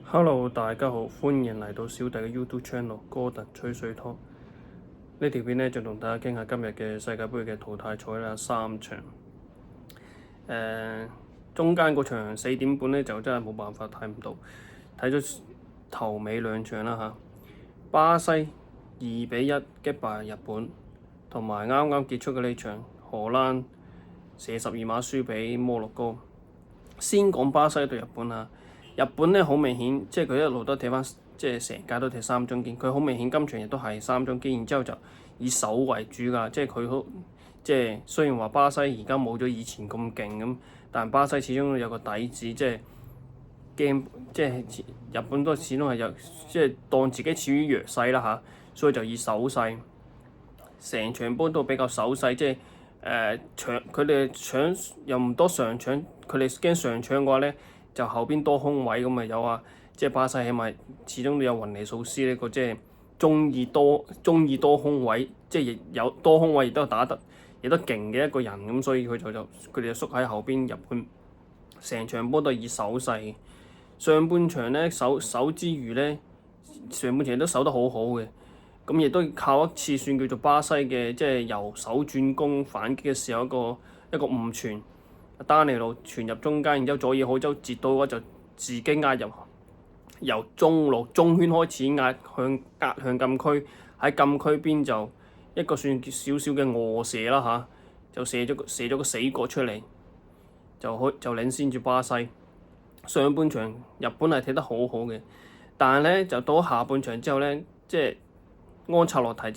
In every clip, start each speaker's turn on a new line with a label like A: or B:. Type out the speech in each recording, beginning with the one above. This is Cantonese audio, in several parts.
A: Hello，大家好，歡迎嚟到小弟嘅 YouTube channel 哥特吹水拖。呢條片呢，就同大家傾下今日嘅世界盃嘅淘汰賽啦，3場。中間嗰場4點半呢，就真係冇辦法睇唔到，睇咗頭尾兩場啦嚇。巴西2-1擊敗日本，同埋啱啱結束嘅呢場荷蘭射12碼輸俾摩洛哥。先講巴西對日本啊。日本咧好明顯，即係佢一路都踢翻，即係成屆都踢三中堅。佢好明顯今場亦都係三中堅，然之後就以守為主㗎。即係佢好，即係雖然話巴西而家冇咗以前咁勁咁，但巴西始終有個底子，即係驚，即係日本都始終係有，即係當自己處於弱勢啦嚇，所以就以守勢，成場波都比較守勢，即係佢哋搶又唔多上搶，佢哋驚上搶嘅話咧。就後邊多空位咁咪有啊，即係巴西起碼始終都有雲尼素斯呢個即係中意多空位，即係亦有多空位亦都打得亦都勁嘅一個人咁，所以佢哋就縮喺後邊。日本成場波都係以守勢，上半場咧守之餘咧，上半場都守得好好嘅，咁亦都靠一次算叫做巴西嘅即係由守轉攻反擊嘅時候一個誤傳。丹尼路傳入中間，然之後佐爾好洲截到嘅話就自己壓入，由中圈開始壓向禁區，喺禁區邊就一個算少少嘅餓射啦嚇，就射咗個死角出嚟，就領先住巴西。上半場日本係踢得好好嘅，但係咧就到下半場之後咧，即係安察洛提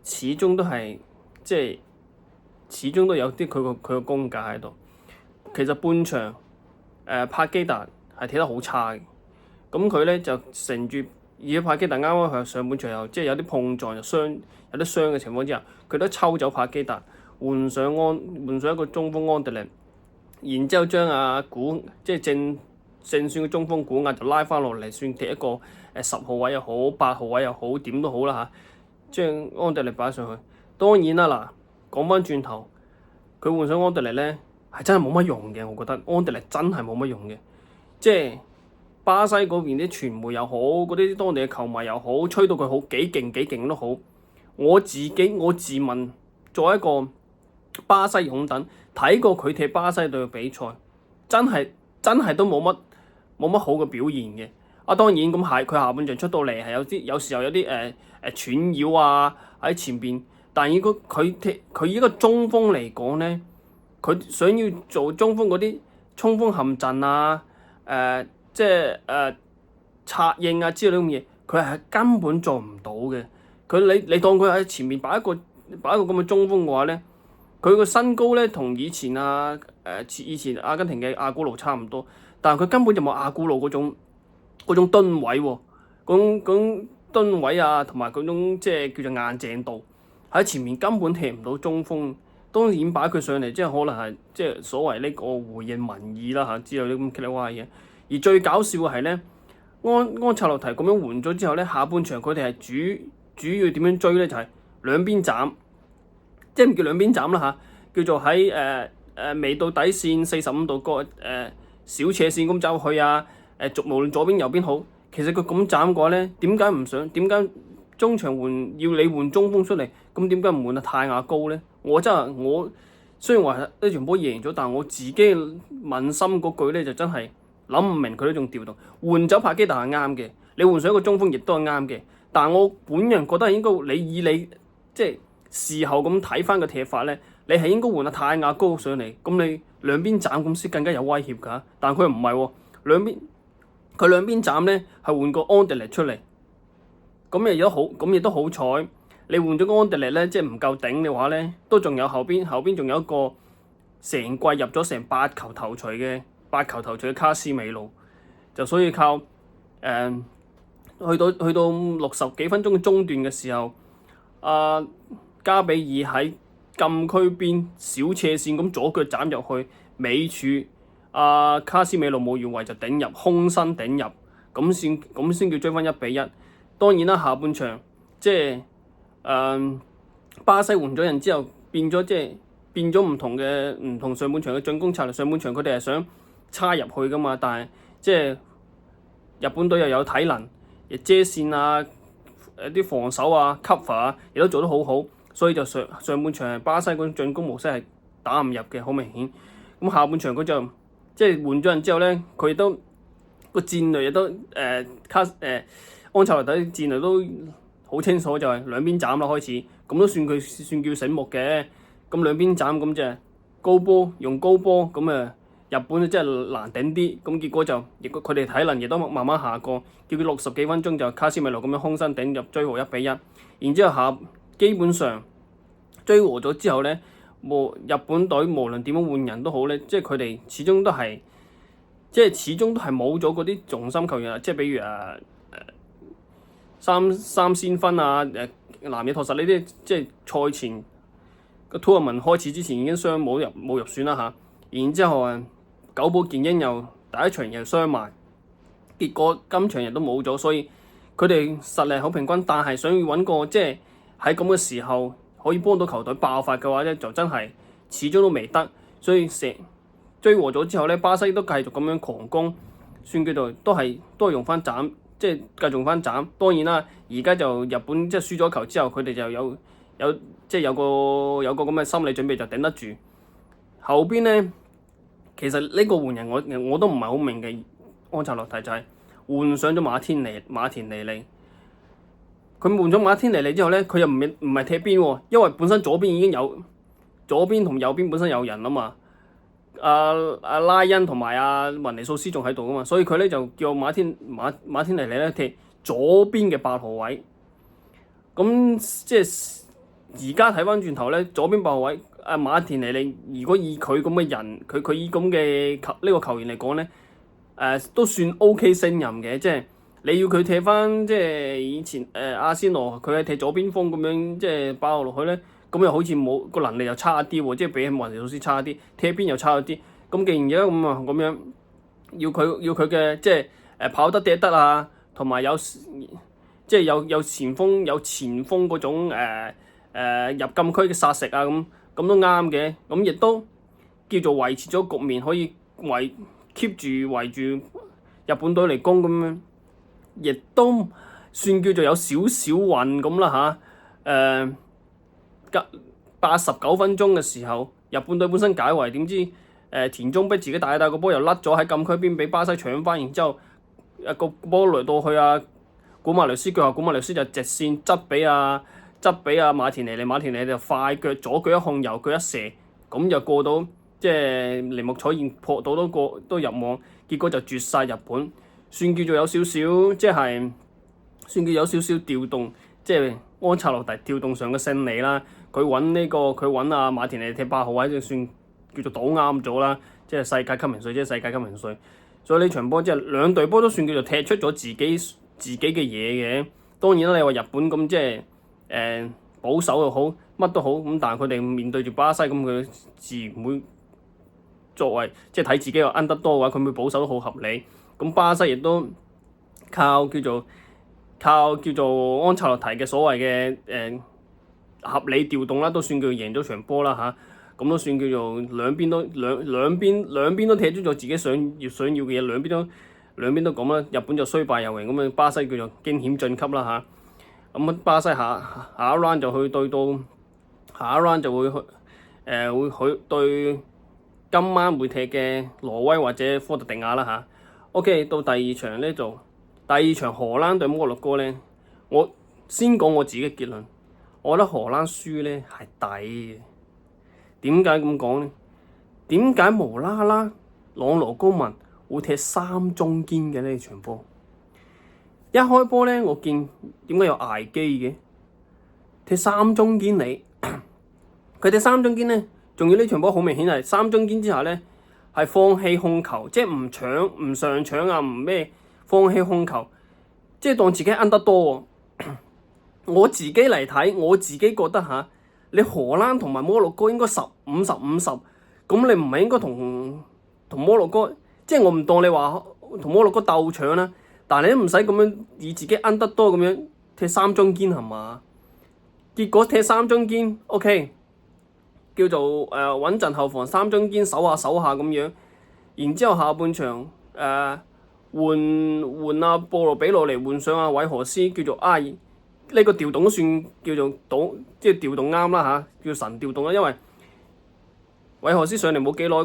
A: 始終都係即係。始終都有啲佢個功架喺度。其實半場帕基達係踢得好差嘅，咁佢咧就乘住而家帕基達啱啱喺上半場又即係有啲碰撞有啲傷嘅情況之下，佢都抽走帕基達，換上一個中鋒安迪力，然之後將古即係正算嘅中鋒古亞就拉翻落嚟，算踢一個10號位又好8號位又好點都好啦嚇，將安迪力擺上去。當然啦嗱。講翻轉頭，佢換上安迪力咧係真係冇乜用嘅，我覺得安迪力真係冇乜用嘅。即係巴西嗰邊啲傳媒又好，嗰啲當地嘅球迷又好，吹到佢好幾勁都好。我自問作為一個巴西擁躉，睇過佢踢巴西隊嘅比賽，真係都冇乜好嘅表現嘅。當然咁係佢下半場出到嚟係有時候有啲串擾啊喺前邊。但係如果佢依個中鋒嚟講咧，佢想要做中鋒嗰啲衝鋒陷陣啊，即係策應啊之類咁嘢，佢係根本做唔到嘅。你當佢喺前面擺一個咁嘅中鋒嘅話咧，佢個身高咧同以前阿根廷嘅阿古路差唔多，但係佢根本就冇阿古路嗰種噸位喎，嗰種噸位啊，同埋嗰種即係叫做硬淨度。喺前面根本踢唔到中鋒，當然擺佢上嚟，即係可能係即係所謂呢個回應民意啦嚇，之類啲咁奇怪嘅嘢。而最搞笑嘅係咧，安察洛提咁樣換咗之後咧，下半場佢哋係主要點樣追咧？就係兩邊斬，即係唔叫兩邊斬啦嚇，叫做喺未到底線45度角小斜線咁走去啊，無論左邊右邊好，其實佢咁斬嘅話咧，點解唔想？點解？中場要你換中鋒出嚟，咁點解唔換泰亞高咧？我雖然話呢場波贏咗，但我自己問心嗰句咧就真係諗唔明佢呢種調動。換走帕基達係啱嘅，你換上一個中鋒亦都係啱嘅。但我本人覺得應該你即係事後咁睇翻個踢法咧，你係應該換泰亞高上嚟，咁你兩邊斬咁先更加有威脅㗎。但佢唔係喎，佢兩邊斬咧係換個安迪力出嚟。咁亦都好彩，你換咗安迪力咧，即係唔夠頂嘅話咧，都仲有後邊仲有一個成季入咗成8球頭槌嘅卡斯美路，就所以靠去到60幾分鐘嘅中段嘅時候，加比爾喺禁區邊小斜線咁左腳斬入去尾柱，卡斯美路冇越位就頂入空身頂入，咁先叫追翻1-1。當然啦，下半場即係巴西換咗人之後變咗唔同上半場嘅進攻策略。上半場佢哋係想插入去噶嘛，但係即係日本隊又有體能，亦遮線啊，啲防守啊 cover 啊，亦都做得好好，所以就上半場巴西嗰種進攻模式係打唔入嘅，好明顯。咁下半場佢就即係換咗人之後咧，佢都個戰略亦都安察洛蒂戰略都好清楚，就係兩邊斬啦開始，咁都算叫醒目嘅。咁兩邊斬咁就高波用高波，咁日本真係難頂啲。咁結果就亦佢哋體能亦都慢慢下降，叫佢60幾分鐘就卡斯米路咁樣空身頂入追和1-1。然之後基本上追和咗之後咧，日本隊無論點樣換人都好咧，即係佢哋始終都係冇咗嗰啲重心球員啊，即係比如三先分啊，南野拓實呢啲，即係賽前個土人文開始之前已經傷冇入選啦嚇。然之後久保建英又第一場又傷埋，結果今場亦都冇咗，所以佢哋實力好平均，但係想要揾個即係喺咁嘅時候可以幫到球隊爆發嘅話咧，就真係始終都未得，所以追和咗之後咧，巴西都繼續咁樣狂攻，算叫做都係用翻斬，即係繼續用翻斬。當然啦，而家就日本即係輸咗球之後，佢哋就有個咁嘅心理準備就頂得住。後邊咧，其實呢個換人我都唔係好明嘅，安察洛蒂就係換上咗馬田尼利。佢換咗馬田尼利之後咧，佢又唔係踢邊喎，因為本身左邊同右邊本身有人啊嘛。拉恩同埋雲尼素斯仲喺度噶嘛，所以佢咧就叫馬天尼利咧踢左邊嘅8號位。咁即係而家睇翻轉頭咧，左邊8號位馬田尼利，如果以佢咁嘅人，佢以咁嘅呢個球員嚟講咧，都算 OK 勝任嘅。即係你要佢踢翻即係以前阿仙奴，佢係踢左邊鋒咁樣，即係包落去咧。咁又好似冇個能力又差啲喎，即係比起雲尼素斯差啲，踢邊又差咗啲。咁既然而家咁樣，要佢嘅即係跑得踢得啊，同埋即係有前鋒嗰種入禁區嘅殺食啊，咁都啱嘅。咁亦都叫做維持咗局面，可以keep 住圍住日本隊嚟攻咁樣，亦都算叫做有少少運咁啦嚇。89分鐘嘅時候，日本隊本身解圍，點知田中碧自己帶個波又甩咗喺禁區邊，俾巴西搶翻，然之後個波嚟到去古馬雷斯腳下，古馬雷斯就直線側俾馬田尼利就快腳左腳一控，右腳一射，咁就過到即係鈴木彩彥撲到都入網，結果就絕晒日本，算叫做有少少調動，即係安察洛蒂調動上嘅勝利啦。佢揾馬田尼利踢8號位，就算叫做賭啱咗啦，即係世界級名帥。所以呢場波即係兩隊波都算叫做踢出咗自己嘅嘢嘅。當然啦，你話日本咁即係保守又好，乜都好咁，但係佢哋面對住巴西咁，佢自然會作為即係睇自己個 underdog 嘅話，佢會保守得好合理。咁巴西亦都靠叫做安察洛蒂嘅所謂嘅合理調動啦，都算叫贏咗場波啦嚇。咁都算叫做兩邊都踢出咗自己想要嘅嘢，兩邊都咁啦。日本就衰敗又榮，咁啊巴西叫做驚險晉級啦嚇。咁巴西下一 round 就去對到下一 round 就會去對今晚會踢嘅挪威或者科特迪瓦啦嚇。OK， 到第二場呢，就第二場荷蘭對摩洛哥咧，我先講我自己嘅結論，我覺得荷蘭輸咧係抵嘅。點解咁講咧？點解無啦啦朗羅高文會踢3中堅嘅呢場波？一開波咧，我見點解有艾基嘅踢3中堅你？佢踢3中堅咧，仲要呢場波好明顯係3中堅之下咧係放棄控球，即係唔上搶啊，唔咩放棄控球，即係當自己恩得多喎。我自己嚟睇，我自己覺得嚇，你荷蘭同埋摩洛哥應該50-50，咁你唔係應該同摩洛哥，即係我唔當你話同摩洛哥鬥搶啦，但係你都唔使咁樣以自己恩得多咁樣踢3中堅係嘛？結果踢3中堅 OK， 叫做穩陣後防，3中堅守下咁樣，然之後下半場換阿布羅比洛嚟換上阿韋何斯，叫做呢個調動都算叫做即係調動啱啦嚇，叫神調動啦，因為韋何斯上嚟冇幾耐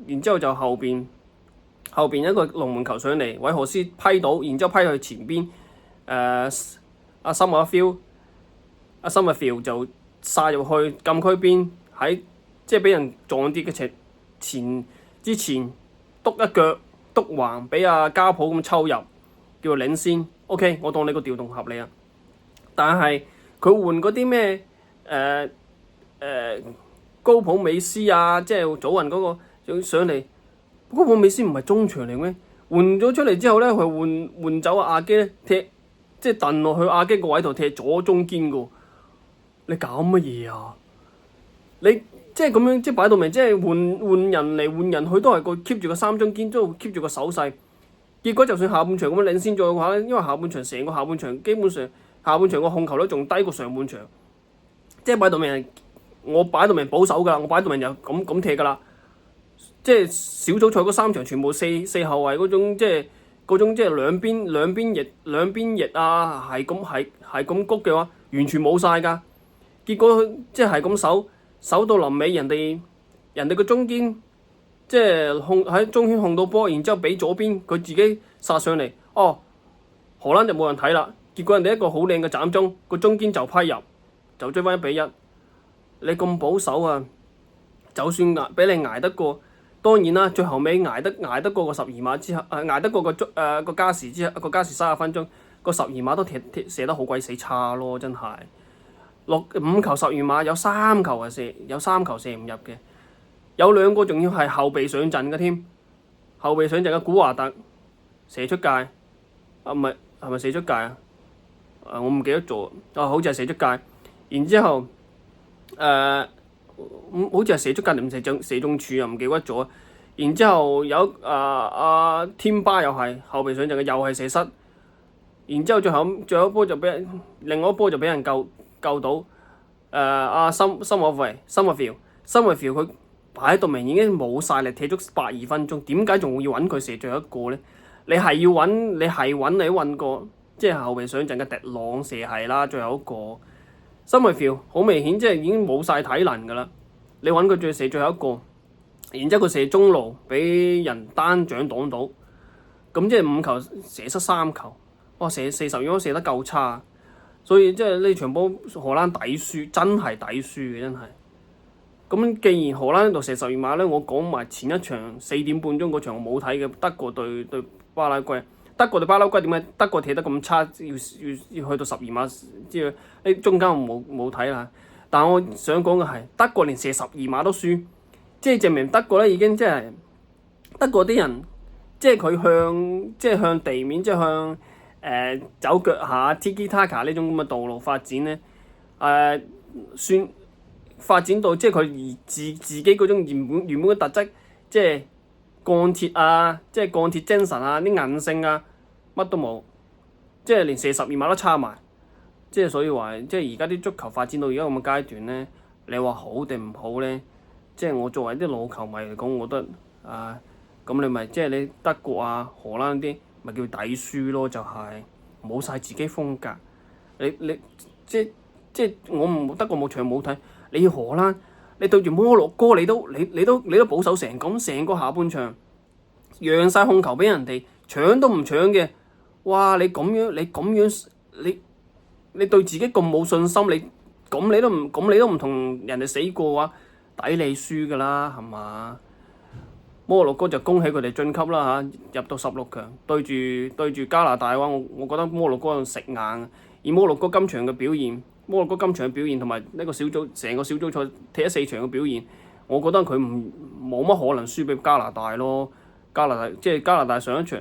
A: 然之後就後邊一個龍門球上嚟，韋何斯批到，然之後批去前邊，阿森阿 feel 就殺入去禁區邊，喺即係俾人撞跌嘅之前篤一腳篤橫，俾阿家普咁抽入，叫做領先。OK， 我當你個調動合理啊。但係佢換嗰啲咩高普美斯啊，即係祖雲嗰個上嚟，高普美斯唔係中場嚟咩？換咗出嚟之後咧，佢換走阿基咧，踢即係掟落去阿基個位度踢左中堅噶。你搞乜嘢啊？你即係咁樣，即係擺到明，即係換人嚟換人去，都係個 keep 住個三中堅，都 keep 住個手勢。結果就算下半場咁樣領先咗嘅話咧，因為成個下半場基本上下半場個控球率仲低過上半場，即係擺到明，我擺到明保守㗎啦，我擺到明就咁踢㗎啦。即係小組賽嗰3場全部四後衞嗰種，即係兩邊翼啊，係咁谷嘅話，完全冇晒㗎。結果即係咁守到臨尾，人哋個中堅即係喺中圈控到波，然之後俾左邊佢自己殺上嚟，荷蘭就冇人睇啦。結果人哋一個好靚嘅斬中，個中堅就批入，就追翻1-1。你咁保守啊，就算俾你捱得過，當然啦，最後尾捱得過個12碼之後，捱得過個加時之後，個加時30分鐘，個12碼都射得好鬼死差咯，真係。5球12碼有3球射唔入嘅，有2個仲要係後備上陣嘅添，後備上陣嘅古華特射出界，唔係咪射出界啊？我唔記得咗，好似係射出界，然之後好似係射出界定射中柱啊，唔記得咗。然之後有天巴又係後備上陣嘅，又係射失。然之後最後一波就另外一波就俾人救到。森維菲佢擺喺度明已經冇晒力，踢足82分鐘，點解仲要揾佢射最後一個咧？你係揾個即係後備上陣嘅迪朗射係啦，最後一個森維菲好明顯即係已經冇晒體能㗎啦。你揾佢射最後一個，然之後佢射中路俾人單掌擋到，咁即係5球射失3球，射40秒射得夠差。所以即係呢場波荷蘭抵輸，真係抵輸嘅，真係。咁既然荷蘭呢度射12碼咧，我講埋前一場4點半鐘嗰場我冇睇嘅德國對巴拉圭。德國對巴拉圭點解德國踢得咁差？要去到12碼之後，呢中間我冇睇啦。但係我想講嘅係德國連射12碼都輸，即係證明德國咧已經即係德國啲人，即係佢向地面，即係向走腳下 Tiki Taka 呢種咁嘅道路發展咧，算發展到即係佢自己嗰種原本嘅特質，即係鋼鐵啊，即係鋼鐵精神啊，啲韌性啊，乜都冇，即係連射12碼都差埋，即係所以話，即係而家啲足球發展到而家咁嘅階段咧，你話好定唔好咧？即係我作為啲老球迷嚟講，我覺得咁你咪即係你德國啊、荷蘭啲。咪叫抵輸咯，就係冇晒自己風格。你即係我德國冇場冇睇，你要荷蘭，你對住摩洛哥你都保守成咁，成個下半場讓晒控球俾人哋，搶都唔搶嘅。哇！你對自己咁冇信心，你都唔同人哋死過嘅話，抵你輸㗎啦，係嘛？摩洛哥就恭喜佢哋晉級啦嚇，入到16強，對住加拿大嘅話，我覺得摩洛哥食硬。以摩洛哥今場嘅表現同埋呢個成個小組賽踢咗4場嘅表現，我覺得佢冇乜可能輸俾加拿大咯。加拿大上一場，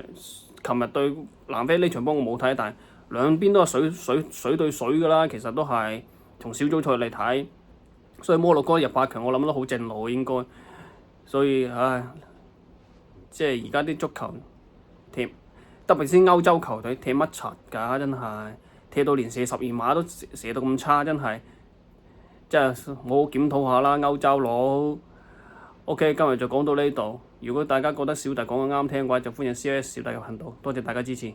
A: 琴日對南非呢場波我冇睇，但係兩邊都係水對水㗎啦，其實都係從小組賽嚟睇，所以摩洛哥入8強我諗都好正路應該。所以即係而家啲足球踢，特別先歐洲球隊踢乜柒㗎，真係踢到連射12碼都射到咁差，真係即係我檢討下啦，歐洲佬。OK， 今日就講到呢度。如果大家覺得小弟講嘅啱聽嘅話，就歡迎 CLS 小弟嘅頻道。多謝大家支持。